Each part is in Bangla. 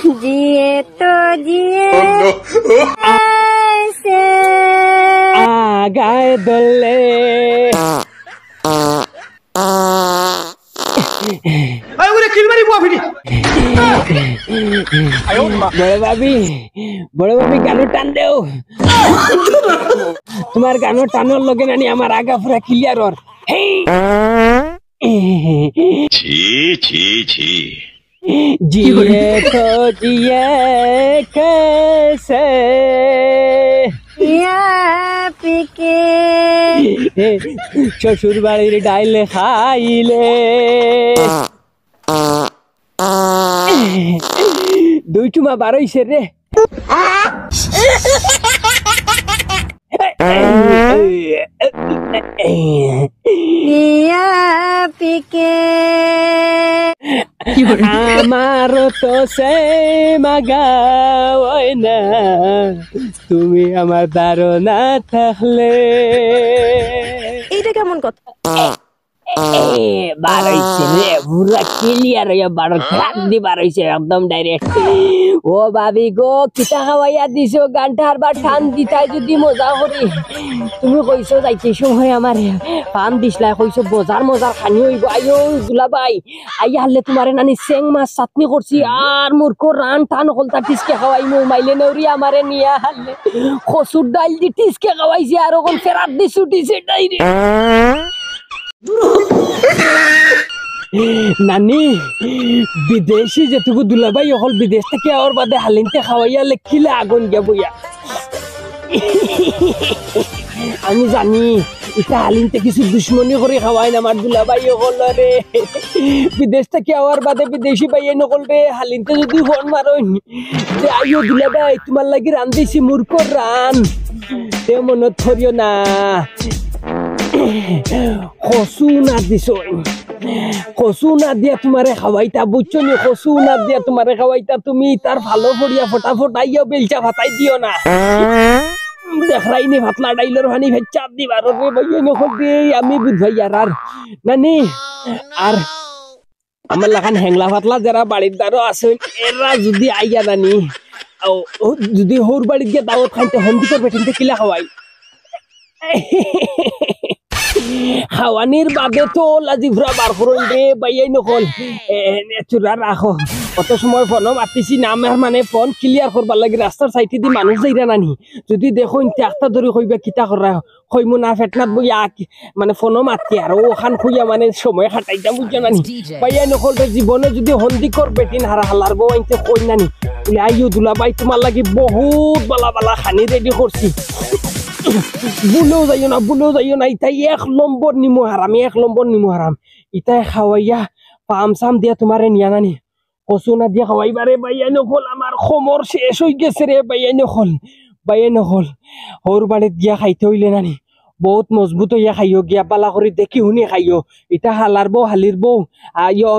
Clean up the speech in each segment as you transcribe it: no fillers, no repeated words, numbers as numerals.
जिए तो जिए ऐसे गाय दले बड़े भाभी गानो टान देओ तुम्हार गानो टानर लगे नानी আমার আগা পুরা ক্লিয়ার और छी छी छी जिए तो जिए कैसे पिके শ্বশুর বাড়ির ডাইলে খাইলে দুই চুমা বারইছে রে पिके আমার তো সে মাগাওই না তুমি আমার ধারণা থাকলে এইটা কেমন কথা বারইছে রে পুরা ক্লিয়ার হয়ে বারো ট্রাক দি বারইছে একদম ডাইরেক্ট ও ভাবি গো কিতা খাওয়াইয়া দিছো গানটা আর বার টান দিতাই যদি মজা করি তুমি কইছো যাইতে সময় আমার পান দিছলা কইছো বাজার মজার খানি হইব আইও দুলাভাই আইয়া হলে তোমারে নানি চেং মাছ চাটনি করছি আর মুরকো রান টান হলতা টিসকে খাওয়াই মো মাইলে নৌরি আমারে নিয়া হালে খসুর ডাল দি টিসকে খাওয়াইছি আর ওখান ফেরাত দি ছুটিছে ডাইরেক্ট নানি বিদেশি যেটুকু দুলাভাই অকল বিদেশ থেকে আর বাদে হালিনতে খাওয়াইয়া লেখিলে আগুন গিয়া বইয়া আমি জানি এটা হালিনতে কিছু দুশ্মনী করে খাওয়াই না আমার দুলাভাই অকল রে বিদেশ থেকে আওয়ার বাদে বিদেশি ভাইয়ে নকল রে হালিনতে যদি ফোন মারন যে আইও দুলাভাই তোমার লাগি রান্ধিছি মুরকোর রান তে মনত ধরিও না কচু না দিছ কচু না দিয়া তোমারে খাওয়াইতা বুঝছো নি কচু না দিয়া তোমারে খাওয়াইতা তুমি তার ভালো পড়িয়া ফটাফট আইয়া বেলচা ভাতাই দিও না দেখরাই নি ভাতলা ডাইলর ভানি ভেচ্চা দিবার রে ভাইয়া নকল দিয়ে আমি বুঝাই আর নানি আর আমার লাগান হেংলা ভাতলা যারা বাড়ির দ্বারও আছে এরা যদি আইয়া নানি যদি হোর বাড়ির গিয়ে দাওয়াত খাইতে হন্দি করবে কিন্তু কিলা খাওয়াই খাওয়ানির বাদে তো লাজিভরা বার করুন রে বাইয়াই নকল চূড়া রাখো কত সময় ফোন মাতিছি না আমার মানে ফোন ক্লিয়ার করবার লাগে রাস্তার সাইডে দি মানুষ যাইরা নানি যদি দেখো একটা ধরে কইবা কিতা করা কইমু না ফেটনাত বইয়া মানে ফোন মাতি আর ওখান খুইয়া মানে সময় খাটাইতা বুঝছো নানি বাইয়াই নকল রে জীবনে যদি হন্দি করবে তিন হারা হালার বউ আনতে কই নানি বলে আইও দুলাভাই তোমার লাগি বহুত বালা বালা খানি রেডি করছি বুলেও যাইও না ইতাই এক নম্বর নিমু হারাম ইতাই খাওয়াইয়া পাম চাম দিয়া তোমারে নিয়া নানি কচু না দিয়া খাওয়াইবারে বাইয়া নকল আমার খমর শেষ হয়ে গেছে রে বাইয়া নকল হর বাড়িত গিয়া খাইতে হইলে নানি বহুত মজবুত হইয়া খাইও গিয়া পালা করে দেখি শুনি খাইও ইটা হালার বউ হালির বউ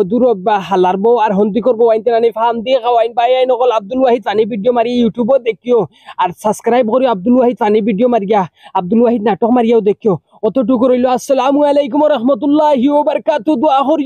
দূর হালার বউ আর হন্দি করবো আইনতে নানি ফার্ম দিয়ে খাওয়াইন বাইয়াই নকল আব্দুল ওয়াহিদ ফানি ভিডিও মারি ইউটিউবও দেখিও আর সাবস্ক্রাইব করি আব্দুল ওয়াহিদ ফানি ভিডিও মারিয়া আব্দুল ওয়াহিদ নাটক মারিয়াও দেখিও অতটুকু রইল। আসসালামু আলাইকুম ওয়া রাহমাতুল্লাহি ওয়া বারাকাতুহু। দোয়া করি